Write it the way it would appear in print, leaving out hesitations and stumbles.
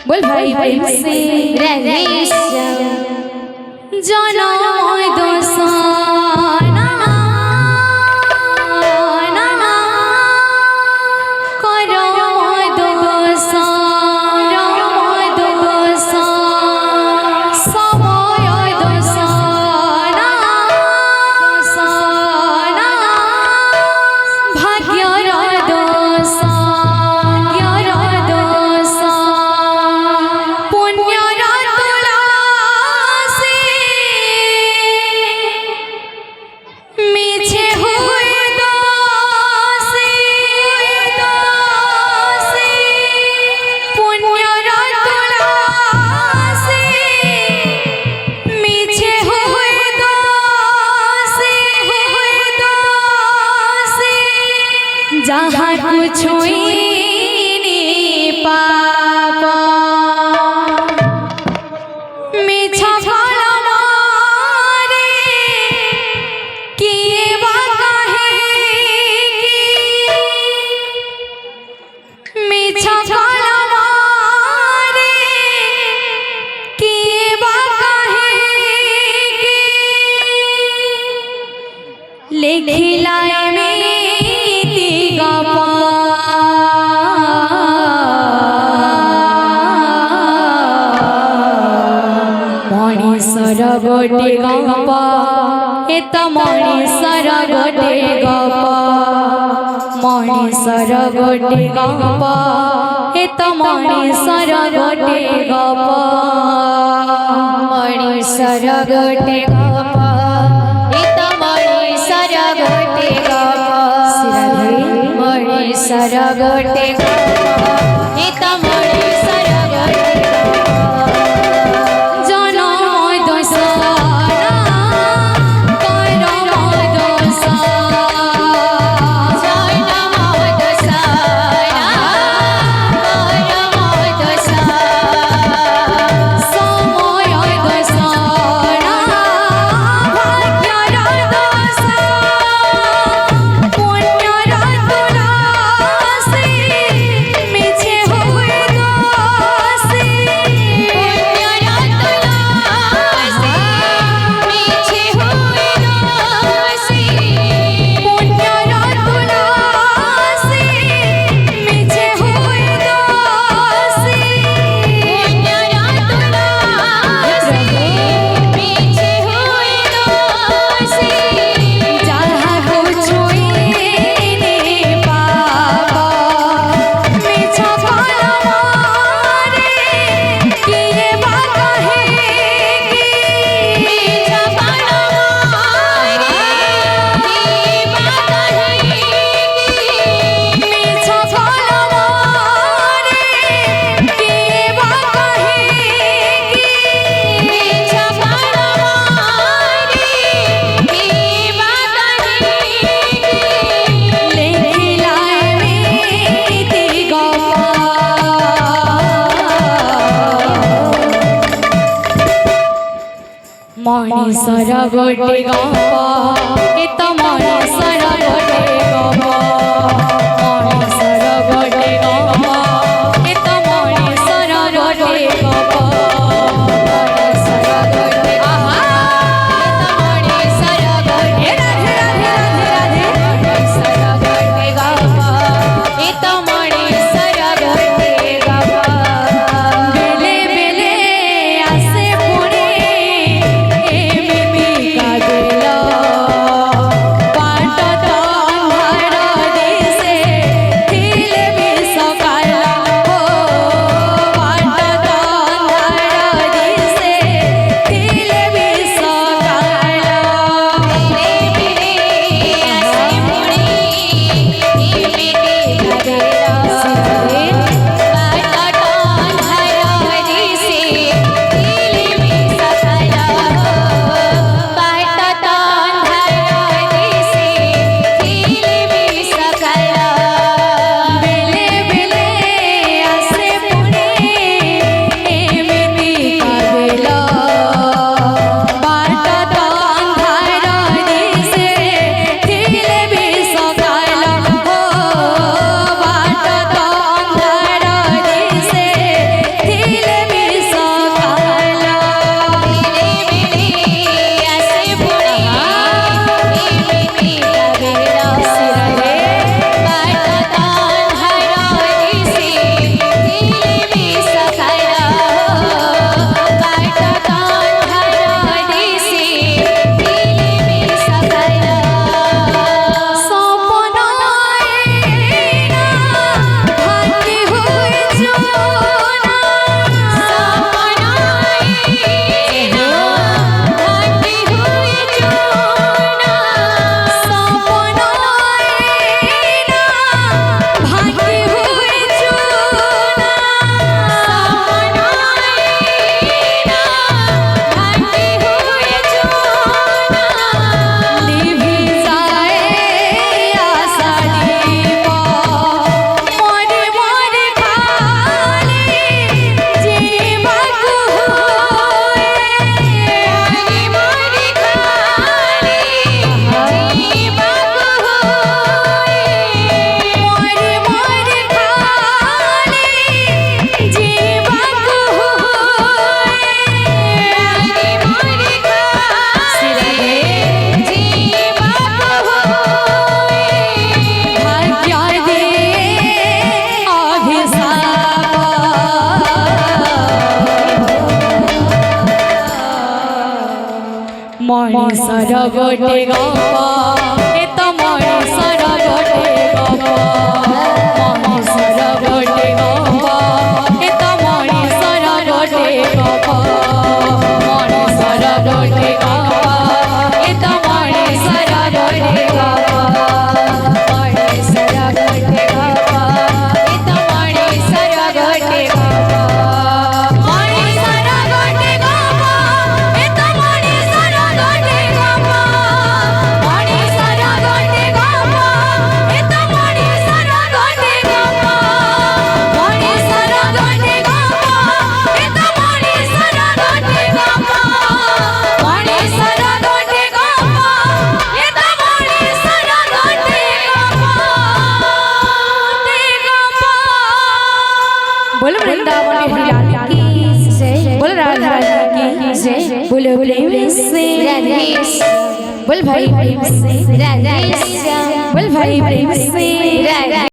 बोल भाई प्रेम से जनमय दोसाना करमय दोसाना समय दोसाना भाग्यर दोसा जहाँ कुछ पापा मिछा फल मारे किए बाका है कि मिछा फल मारे किए बाका है कि लिखिलाए में मणिसर गोटे गप ए त मणिसर गोटे गप मणिसर गोटे गप ए त मणिसर गोटे गप मणिसर गोटे गप ए त मणिसर गोटे गप मणिसर गोटे गप ए त मणिसर गोटे मणिसर गोटे गप ए त मणिसर गोटे गप मणिसर गोटे गप ए त मणिसर गोटे गप मणिसर गोटे आहा ए त मणिसर गोटे राधे राधे राधे राधे मणिसर गोटे गप ए त मणिसर गोटे गप बेले बेले आसे पुणे पाट तो अंधार देशे मणिसर गोटे गप ए तो मणिसर गोटे गप मणिसर गोटे गप ए तो मणिसर गोटे गप मणिसर गोटे गप ए तो मणिसर गोटे गप मणिसर गोटे गप ए तो मणिसर गोटे गप बोलो वृंदावन बिहारी की जय, बोलो राधा रानी की जय, बोलो प्रेम से राधेश, बोल भाई प्रेम से राधेश, बोल भाई प्रेम से राधेश।